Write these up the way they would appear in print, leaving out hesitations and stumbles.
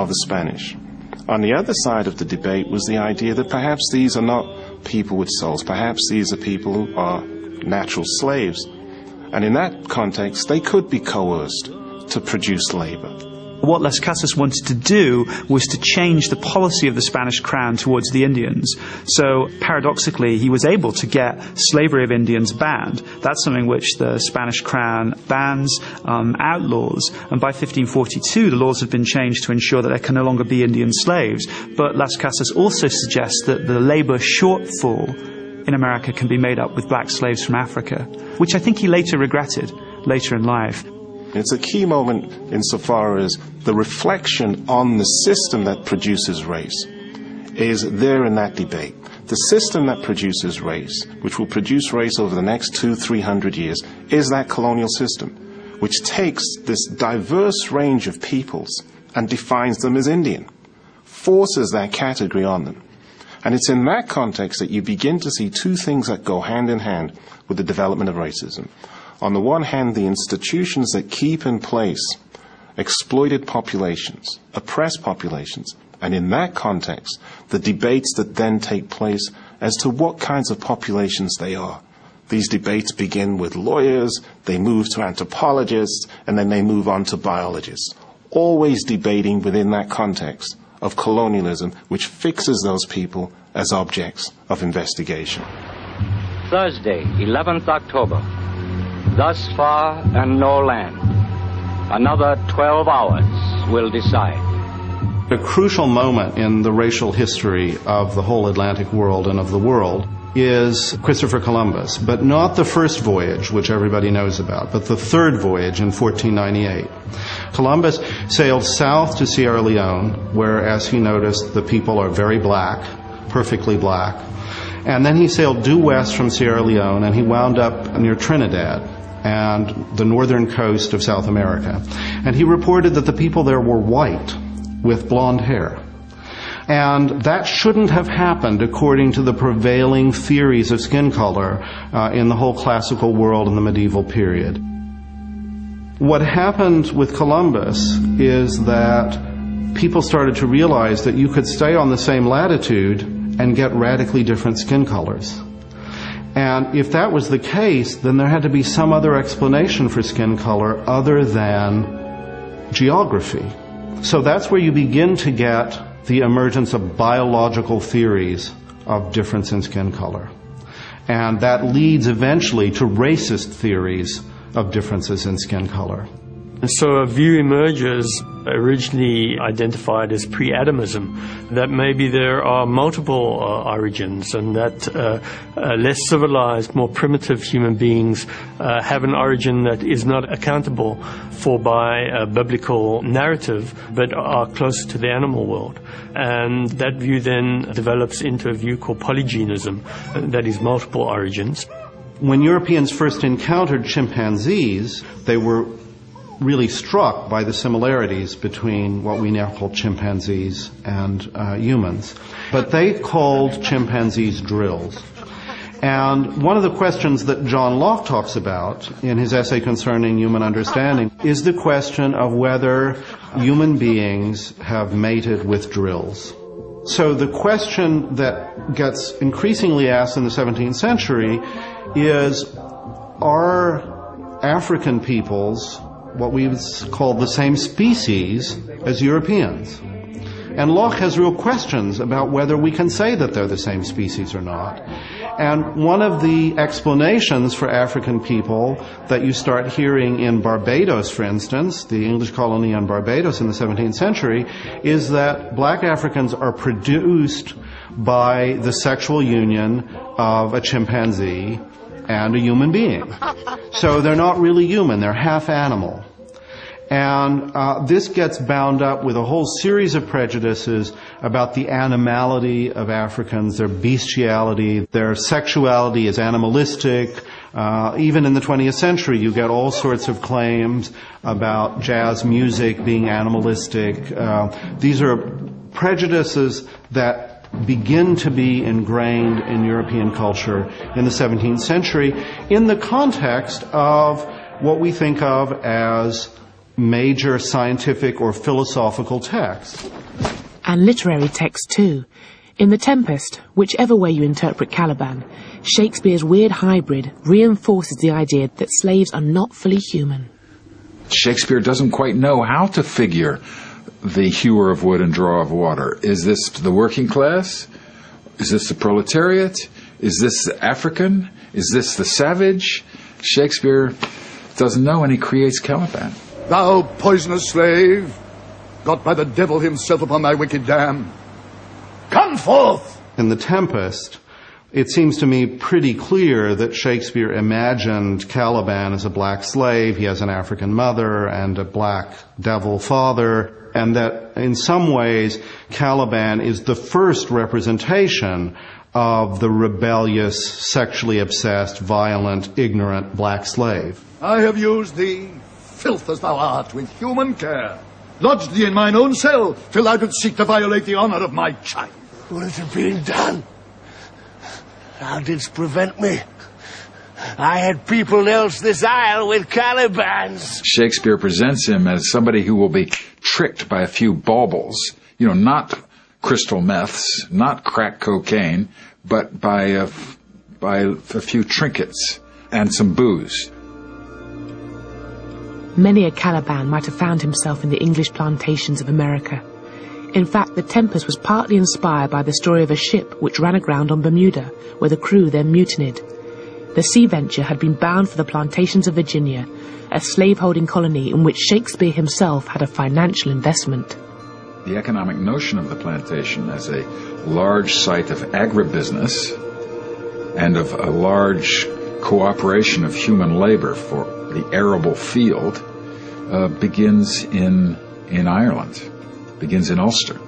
of the Spanish. On the other side of the debate was the idea that perhaps these are not people with souls, perhaps these are people who are natural slaves. And in that context, they could be coerced to produce labor. What Las Casas wanted to do was to change the policy of the Spanish crown towards the Indians. So, paradoxically, he was able to get slavery of Indians banned. That's something which the Spanish crown bans, outlaws. And by 1542, the laws have been changed to ensure that there can no longer be Indian slaves. But Las Casas also suggests that the labor shortfall in America can be made up with black slaves from Africa, which I think he later regretted, later in life. It's a key moment insofar as the reflection on the system that produces race is there in that debate. The system that produces race, which will produce race over the next 200-300 years, is that colonial system, which takes this diverse range of peoples and defines them as Indian, forces that category on them. And it's in that context that you begin to see two things that go hand in hand with the development of racism. On the one hand, the institutions that keep in place exploited populations, oppressed populations, and in that context, the debates that then take place as to what kinds of populations they are. These debates begin with lawyers, they move to anthropologists, and then they move on to biologists, always debating within that context of colonialism, which fixes those people as objects of investigation. Thursday, 11th October. Thus far and no land. Another 12 hours will decide. A crucial moment in the racial history of the whole Atlantic world and of the world is Christopher Columbus, but not the first voyage, which everybody knows about, but the third voyage in 1498. Columbus sailed south to Sierra Leone, where, as he noticed, the people are very black, perfectly black. And then he sailed due west from Sierra Leone, and he wound up near Trinidad and the northern coast of South America. And he reported that the people there were white with blonde hair. And that shouldn't have happened according to the prevailing theories of skin color in the whole classical world in the medieval period. What happened with Columbus is that people started to realize that you could stay on the same latitude and get radically different skin colors. And if that was the case, then there had to be some other explanation for skin color other than geography. So that's where you begin to get the emergence of biological theories of difference in skin color. And that leads eventually to racist theories of differences in skin color. So a view emerges, originally identified as pre-Adamism, that maybe there are multiple origins and that less civilized, more primitive human beings have an origin that is not accountable for by a biblical narrative, but are closer to the animal world. And that view then develops into a view called polygenism, that is multiple origins. When Europeans first encountered chimpanzees, they were really struck by the similarities between what we now call chimpanzees and humans. But they called chimpanzees drills. And one of the questions that John Locke talks about in his essay concerning human understanding is the question of whether human beings have mated with drills. So the question that gets increasingly asked in the 17th century is, are African peoples what we would call the same species as Europeans? And Locke has real questions about whether we can say that they're the same species or not. And one of the explanations for African people that you start hearing in Barbados, for instance, the English colony on Barbados in the 17th century, is that black Africans are produced by the sexual union of a chimpanzee and a human being. So they're not really human, they're half animal. And this gets bound up with a whole series of prejudices about the animality of Africans, their bestiality, their sexuality is animalistic. Even in the 20th century, you get all sorts of claims about jazz music being animalistic. These are prejudices that begin to be ingrained in European culture in the 17th century in the context of what we think of as major scientific or philosophical texts. And literary texts too. In The Tempest, whichever way you interpret Caliban, Shakespeare's weird hybrid reinforces the idea that slaves are not fully human. Shakespeare doesn't quite know how to figure the hewer of wood and drawer of water. Is this the working class? Is this the proletariat? Is this the African? Is this the savage? Shakespeare doesn't know, and he creates Caliban. Thou poisonous slave, got by the devil himself upon thy wicked dam, come forth! In The Tempest, it seems to me pretty clear that Shakespeare imagined Caliban as a black slave. He has an African mother and a black devil father, and that in some ways Caliban is the first representation of the rebellious, sexually obsessed, violent, ignorant black slave. I have used thee, filth as thou art, with human care, lodged thee in mine own cell, till thou didst seek to violate the honor of my child. What is it being done? Thou didst prevent me. I had peopled else this isle with Calibans. Shakespeare presents him as somebody who will be tricked by a few baubles, not crystal meths, not crack cocaine, but by a few trinkets and some booze. Many a Caliban might have found himself in the English plantations of America. In fact, The Tempest was partly inspired by the story of a ship which ran aground on Bermuda, where the crew then mutinied. The Sea Venture had been bound for the plantations of Virginia, a slaveholding colony in which Shakespeare himself had a financial investment. The economic notion of the plantation as a large site of agribusiness and of a large cooperation of human labor for the arable field begins in Ireland, begins in Ulster.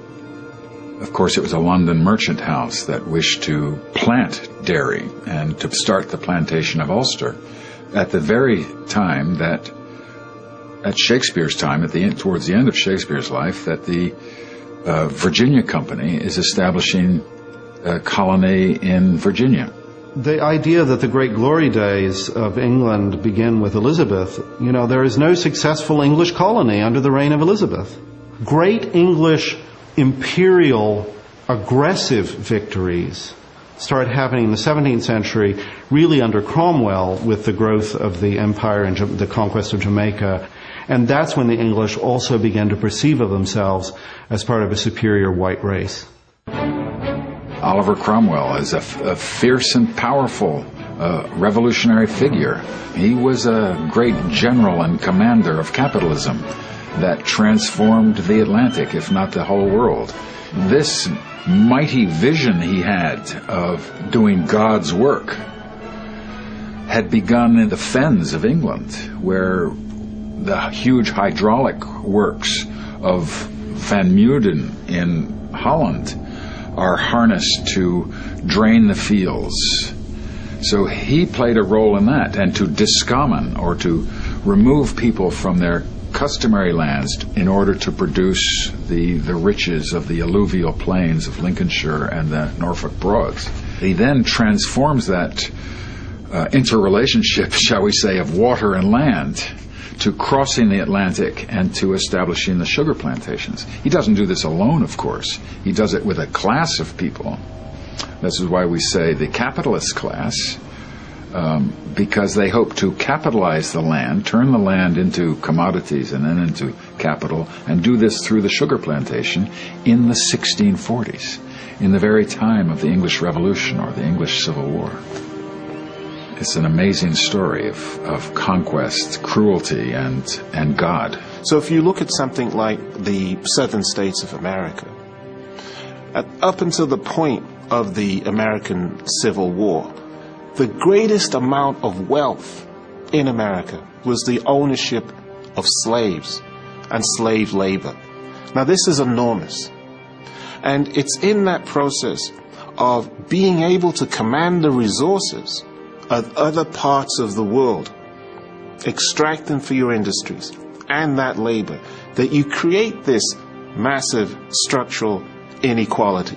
Of course, it was a London merchant house that wished to plant dairy and to start the plantation of Ulster at the very time that, at Shakespeare's time, towards the end of Shakespeare's life, that the Virginia Company is establishing a colony in Virginia. The idea that the great glory days of England begin with Elizabeth, there is no successful English colony under the reign of Elizabeth. Great English imperial aggressive victories start happening in the 17th century, really under Cromwell, with the growth of the empire and the conquest of Jamaica. And that's when the English also began to perceive of themselves as part of a superior white race. Oliver Cromwell is a fierce and powerful revolutionary figure. He was a great general and commander of capitalism that transformed the Atlantic, if not the whole world. This mighty vision he had of doing God's work had begun in the fens of England, where the huge hydraulic works of Van Muden in Holland are harnessed to drain the fields. So he played a role in that, and to discommon, or to remove people from their customary lands in order to produce the riches of the alluvial plains of Lincolnshire and the Norfolk Broads. He then transforms that interrelationship, shall we say, of water and land to crossing the Atlantic and to establishing the sugar plantations. He doesn't do this alone, of course. He does it with a class of people. This is why we say the capitalist class, because they hope to capitalize the land, turn the land into commodities and then into capital, and do this through the sugar plantation in the 1640s, in the very time of the English Revolution or the English Civil War. It's an amazing story of conquest, cruelty, and God. So if you look at something like the southern states of America, up until the point of the American Civil War, the greatest amount of wealth in America was the ownership of slaves and slave labor. Now, this is enormous. And it's in that process of being able to command the resources of other parts of the world, extract them for your industries and that labor, that you create this massive structural inequality.